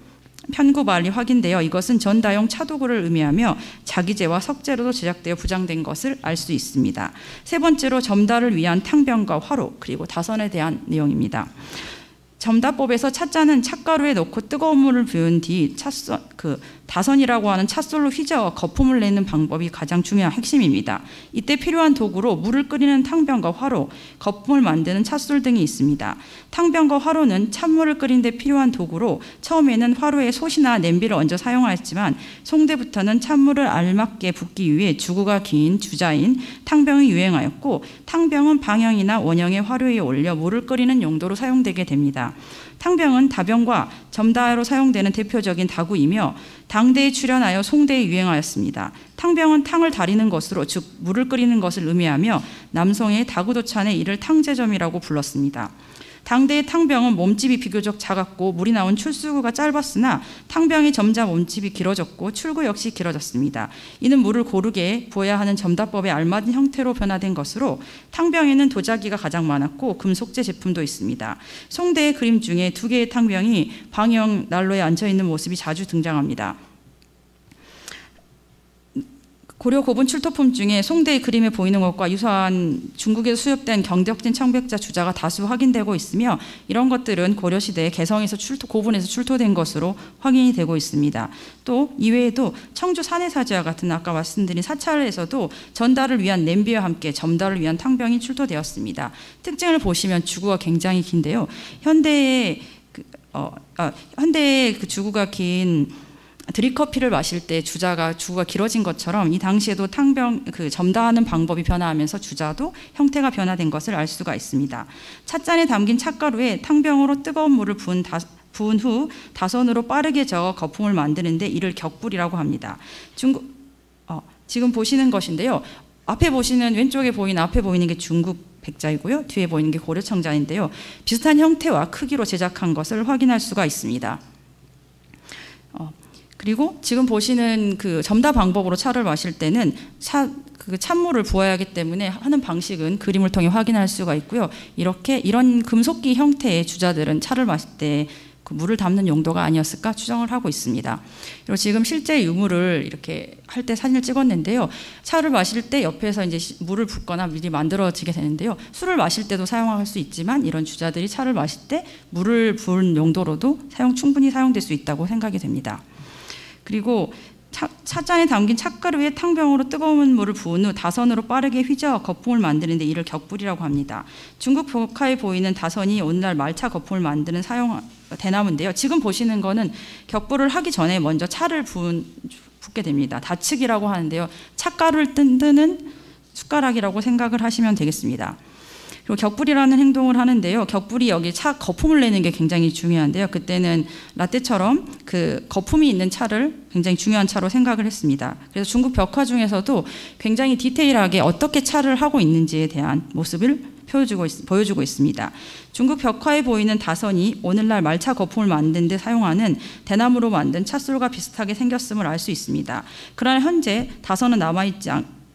편구발이 확인되어 이것은 전다용 차도구를 의미하며 자기재와 석재로도 제작되어 부장된 것을 알 수 있습니다. 세 번째로 점다를 위한 탕병과 화로 그리고 다선에 대한 내용입니다. 점다법에서 찻잔은 찻가루에 넣고 뜨거운 물을 부은 뒤 다선이라고 하는 찻솔로 휘저어 거품을 내는 방법이 가장 중요한 핵심입니다. 이때 필요한 도구로 물을 끓이는 탕병과 화로, 거품을 만드는 찻솔 등이 있습니다. 탕병과 화로는 찬물을 끓인 데 필요한 도구로 처음에는 화로에 솥이나 냄비를 얹어 사용하였지만 송대부터는 찬물을 알맞게 붓기 위해 주구가 긴 주자인 탕병이 유행하였고 탕병은 방형이나 원형의 화로 위에 올려 물을 끓이는 용도로 사용되게 됩니다. 탕병은 다병과 점다로 사용되는 대표적인 다구이며 당대에 출현하여 송대에 유행하였습니다. 탕병은 탕을 다리는 것으로 즉 물을 끓이는 것을 의미하며 남성의 다구도찬에 이를 탕제점이라고 불렀습니다. 당대의 탕병은 몸집이 비교적 작았고 물이 나온 출수구가 짧았으나 탕병이 점자 몸집이 길어졌고 출구 역시 길어졌습니다. 이는 물을 고르게 부어야 하는 점다법에 알맞은 형태로 변화된 것으로 탕병에는 도자기가 가장 많았고 금속재 제품도 있습니다. 송대의 그림 중에 2개의 탕병이 방형 난로에 앉아있는 모습이 자주 등장합니다. 고려 고분 출토품 중에 송대의 그림에 보이는 것과 유사한 중국에서 수입된 경덕진 청백자 주자가 다수 확인되고 있으며 이런 것들은 고려시대에 개성에서 고분에서 출토된 것으로 확인이 되고 있습니다. 또 이외에도 청주 산해사주와 같은 아까 말씀드린 사찰에서도 전달을 위한 냄비와 함께 점달을 위한 탕병이 출토되었습니다. 특징을 보시면 주구가 굉장히 긴데요. 현대의 그 주구가 긴 드립커피를 마실 때 주구가 길어진 것처럼 이 당시에도 탕병 점다하는 방법이 변화하면서 주자도 형태가 변화된 것을 알 수가 있습니다. 찻잔에 담긴 찻가루에 탕병으로 뜨거운 물을 부은 후 다선으로 빠르게 저어 거품을 만드는데 이를 격불이라고 합니다. 지금 보시는 것인데요. 왼쪽에 보이는 게 중국 백자이고요. 뒤에 보이는 게 고려청자인데요. 비슷한 형태와 크기로 제작한 것을 확인할 수가 있습니다. 그리고 지금 보시는 그 점다 방법으로 차를 마실 때는 찬물을 부어야 하기 때문에 하는 방식은 그림을 통해 확인할 수가 있고요. 이런 금속기 형태의 주자들은 차를 마실 때 그 물을 담는 용도가 아니었을까 추정을 하고 있습니다. 그리고 지금 실제 유물을 이렇게 할 때 사진을 찍었는데요. 차를 마실 때 옆에서 이제 물을 붓거나 미리 만들어지게 되는데요. 술을 마실 때도 사용할 수 있지만 이런 주자들이 차를 마실 때 물을 부은 용도로도 충분히 사용될 수 있다고 생각이 됩니다. 그리고 찻잔에 담긴 찻가루에 탕병으로 뜨거운 물을 부은 후 다선으로 빠르게 휘저어 거품을 만드는데 이를 격불이라고 합니다. 중국 벽화에 보이는 다선이 오늘날 말차 거품을 만드는 대나무인데요. 지금 보시는 거는 격불을 하기 전에 먼저 차를 붓게 됩니다. 다측이라고 하는데요. 찻가루를 뜨는 숟가락이라고 생각을 하시면 되겠습니다. 그리고 격불이라는 행동을 하는데요. 격불이 여기 차 거품을 내는 게 굉장히 중요한데요. 그때는 라떼처럼 그 거품이 있는 차를 굉장히 중요한 차로 생각을 했습니다. 그래서 중국 벽화 중에서도 굉장히 디테일하게 어떻게 차를 하고 있는지에 대한 모습을 보여주고 있습니다. 중국 벽화에 보이는 다선이 오늘날 말차 거품을 만드는 데 사용하는 대나무로 만든 찻술과 비슷하게 생겼음을 알 수 있습니다. 그러나 현재 다선은 남아있지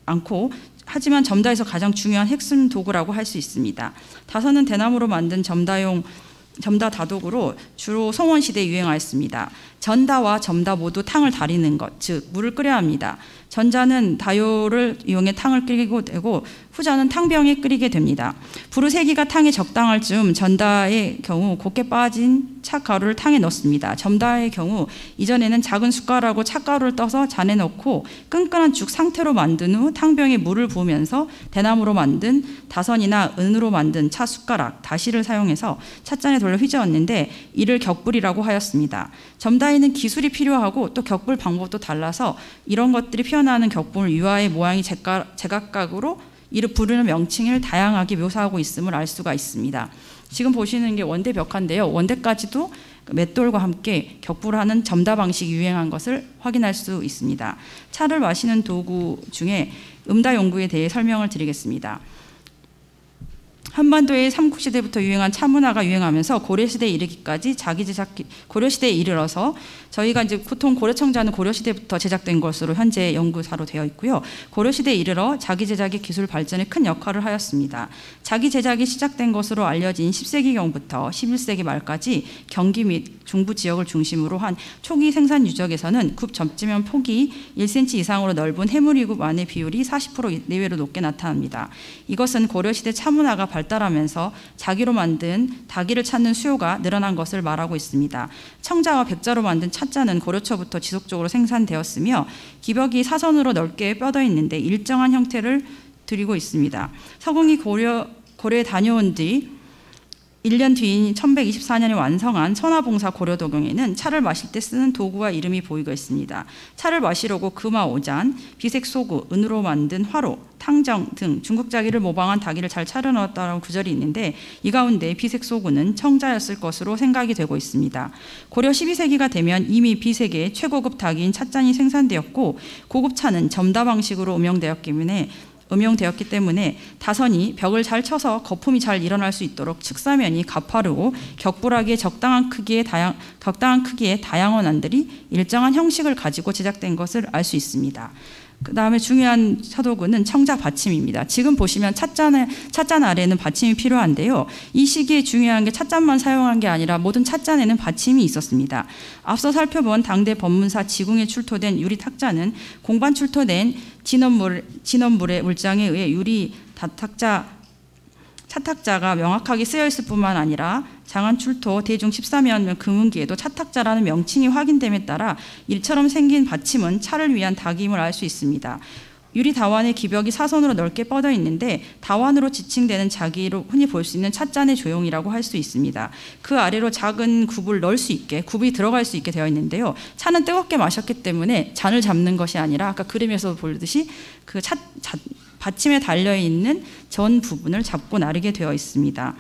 않고 하지만 점다에서 가장 중요한 핵심 도구라고 할 수 있습니다. 다선은 대나무로 만든 점다 다독으로 주로 송원시대에 유행하였습니다. 전다와 점다 모두 탕을 다리는 것, 즉 물을 끓여야 합니다. 전자는 다요를 이용해 탕을 끓이고 되고 후자는 탕병에 끓이게 됩니다. 불의 세기가 탕에 적당할 즈음 전다의 경우 곱게 빠진 찻가루를 탕에 넣습니다. 점다의 경우 이전에는 작은 숟가락으로 찻가루를 떠서 잔에 넣고 끈끈한 죽 상태로 만든 후 탕병에 물을 부으면서 대나무로 만든 다선이나 은으로 만든 차 숟가락, 다시를 사용해서 찻잔에 돌려 휘저었는데 이를 격불이라고 하였습니다. 점다에는 기술이 필요하고 또 격불 방법도 달라서 이런 것들이 피어나는 격불 유화의 모양이 제각각으로 이를 부르는 명칭을 다양하게 묘사하고 있음을 알 수가 있습니다. 지금 보시는 게 원대 벽화인데요. 원대까지도 맷돌과 함께 격불하는 점다 방식이 유행한 것을 확인할 수 있습니다. 차를 마시는 도구 중에 음다 용구에 대해 설명을 드리겠습니다. 한반도의 삼국시대부터 유행한 차문화가 유행하면서 고려시대에 이르기까지 고려시대에 이르러서 저희가 이제 보통 고려청자는 고려시대부터 제작된 것으로 현재 연구사로 되어 있고요. 고려시대에 이르러 자기 제작의 기술 발전에 큰 역할을 하였습니다. 자기 제작이 시작된 것으로 알려진 10세기경부터 11세기 말까지 경기 및 중부 지역을 중심으로 한 초기 생산 유적에서는 굽 접지면 폭이 1cm 이상으로 넓은 해물이굽 안의 비율이 40% 내외로 높게 나타납니다. 이것은 고려시대 차문화가 발달하면서 자기로 만든 닭이를 찾는 수요가 늘어난 것을 말하고 있습니다. 청자와 백자로 만든 찻잔은 고려초부터 지속적으로 생산되었으며 기벽이 사선으로 넓게 뻗어 있는데 일정한 형태를 띠고 있습니다. 서궁이 고려에 다녀온 뒤 1년 뒤인 1124년에 완성한 천하봉사 고려도경에는 차를 마실 때 쓰는 도구와 이름이 보이고 있습니다. 차를 마시려고 금화 5잔, 비색 소구, 은으로 만든 화로, 탕정 등 중국 자기를 모방한 닭이를 잘 차려 넣었다는 구절이 있는데 이 가운데 비색 소구는 청자였을 것으로 생각이 되고 있습니다. 고려 12세기가 되면 이미 비색의 최고급 닭인 찻잔이 생산되었고 고급 차는 점다 방식으로 음용되었기 때문에 다선이 벽을 잘 쳐서 거품이 잘 일어날 수 있도록 측사면이 가파르고 격불하게 적당한 크기의 다양원 안들이 일정한 형식을 가지고 제작된 것을 알 수 있습니다. 그 다음에 중요한 서도구는 청자 받침입니다. 지금 보시면 찻잔 아래에는 받침이 필요한데요. 이 시기에 중요한 게 찻잔만 사용한 게 아니라 모든 찻잔에는 받침이 있었습니다. 앞서 살펴본 당대 법문사 지궁에 출토된 유리 탁자는 공반 출토된 진원물의 물장에 의해 유리 차탁자가 명확하게 쓰여 있을 뿐만 아니라 장안 출토 대중 13면 금운기에도 차탁자라는 명칭이 확인됨에 따라 일처럼 생긴 받침은 차를 위한 닭임을 알 수 있습니다. 유리 다완의 기벽이 사선으로 넓게 뻗어 있는데 다완으로 지칭되는 자기로 흔히 볼 수 있는 찻잔의 조형이라고 할 수 있습니다. 그 아래로 작은 굽을 넣을 수 있게, 굽이 들어갈 수 있게 되어 있는데요. 차는 뜨겁게 마셨기 때문에 잔을 잡는 것이 아니라 아까 그림에서 보듯이 그 받침에 달려있는 전 부분을 잡고 나르게 되어 있습니다.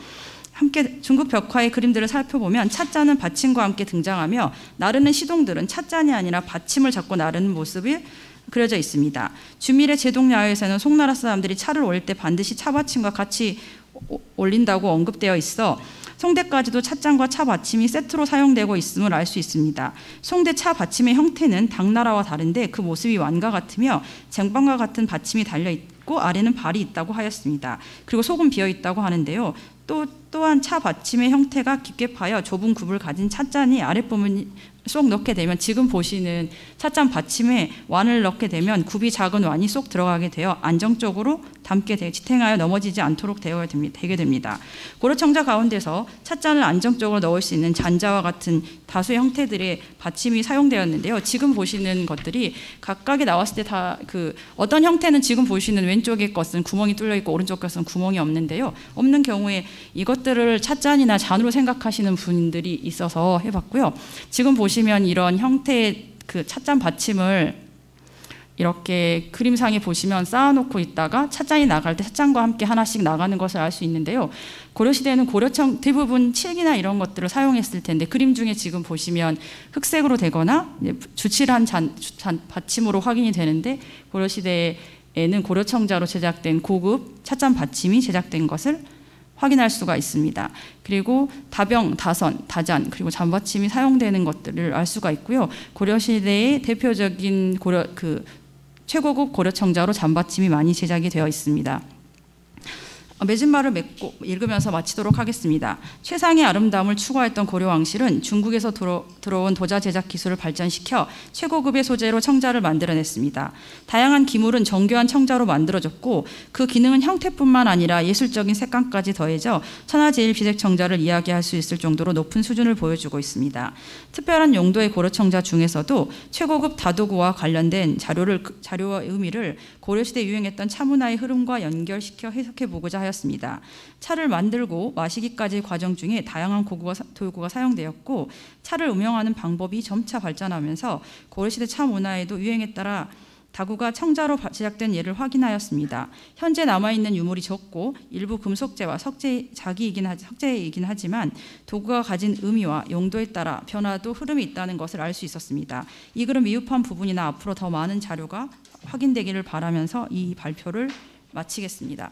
함께 중국 벽화의 그림들을 살펴보면 찻잔은 받침과 함께 등장하며 나르는 시동들은 찻잔이 아니라 받침을 잡고 나르는 모습이 그려져 있습니다. 주밀의 제동야외에서는 송나라 사람들이 차를 올릴 때 반드시 차받침과 같이 올린다고 언급되어 있어 송대까지도 찻잔과 차받침이 세트로 사용되고 있음을 알 수 있습니다. 송대 차받침의 형태는 당나라와 다른데 그 모습이 완과 같으며 쟁반과 같은 받침이 달려있고 아래는 발이 있다고 하였습니다. 그리고 속은 비어있다고 하는데요. 또한 차 받침의 형태가 깊게 파여 좁은 굽을 가진 찻잔이 아랫부분이 쏙 넣게 되면 지금 보시는 찻잔 받침에 완을 넣게 되면 굽이 작은 완이 쏙 들어가게 되어 안정적으로 담게 되어 지탱하여 넘어지지 않도록 되게 됩니다. 고려청자 가운데서 찻잔을 안정적으로 넣을 수 있는 잔자와 같은 다수의 형태들의 받침이 사용되었는데요. 지금 보시는 것들이 각각에 나왔을 때 다 어떤 형태는 지금 보시는 왼쪽의 것은 구멍이 뚫려 있고 오른쪽 것은 구멍이 없는데요. 없는 경우에 이것들을 찻잔이나 잔으로 생각하시는 분들이 있어서 해봤고요. 지금 보시면 이런 형태의 그 찻잔 받침을 이렇게 그림상에 보시면 쌓아놓고 있다가 찻잔이 나갈 때 찻잔과 함께 하나씩 나가는 것을 알 수 있는데요. 고려시대에는 대부분 칠기나 이런 것들을 사용했을 텐데 그림 중에 지금 보시면 흑색으로 되거나 주칠한 받침으로 확인이 되는데 고려시대에는 고려청자로 제작된 고급 찻잔 받침이 제작된 것을 확인할 수가 있습니다. 그리고 다병, 다선, 다잔 그리고 잔받침이 사용되는 것들을 알 수가 있고요. 고려시대의 대표적인 최고급 고려청자로 잔받침이 많이 제작이 되어 있습니다. 맺은말을 맺고 읽으면서 마치도록 하겠습니다. 최상의 아름다움을 추구했던 고려 왕실은 중국에서 들어온 도자 제작 기술을 발전시켜 최고급의 소재로 청자를 만들어냈습니다. 다양한 기물은 정교한 청자로 만들어졌고 그 기능은 형태뿐만 아니라 예술적인 색감까지 더해져 천하제일 비색 청자를 이야기할 수 있을 정도로 높은 수준을 보여주고 있습니다. 특별한 용도의 고려 청자 중에서도 최고급 다도구와 관련된 자료와 의미를 고려시대에 유행했던 차문화의 흐름과 연결시켜 해석해보고자 하였습니다. 차를 만들고 마시기까지의 과정 중에 다양한 도구가 사용되었고 차를 음용하는 방법이 점차 발전하면서 고려시대 차 문화에도 유행에 따라 다구가 청자로 제작된 예를 확인하였습니다. 현재 남아있는 유물이 적고 일부 금속재와 석재이긴 하지만 도구가 가진 의미와 용도에 따라 변화도 흐름이 있다는 것을 알 수 있었습니다. 이 글은 미흡한 부분이나 앞으로 더 많은 자료가 확인되기를 바라면서 이 발표를 마치겠습니다.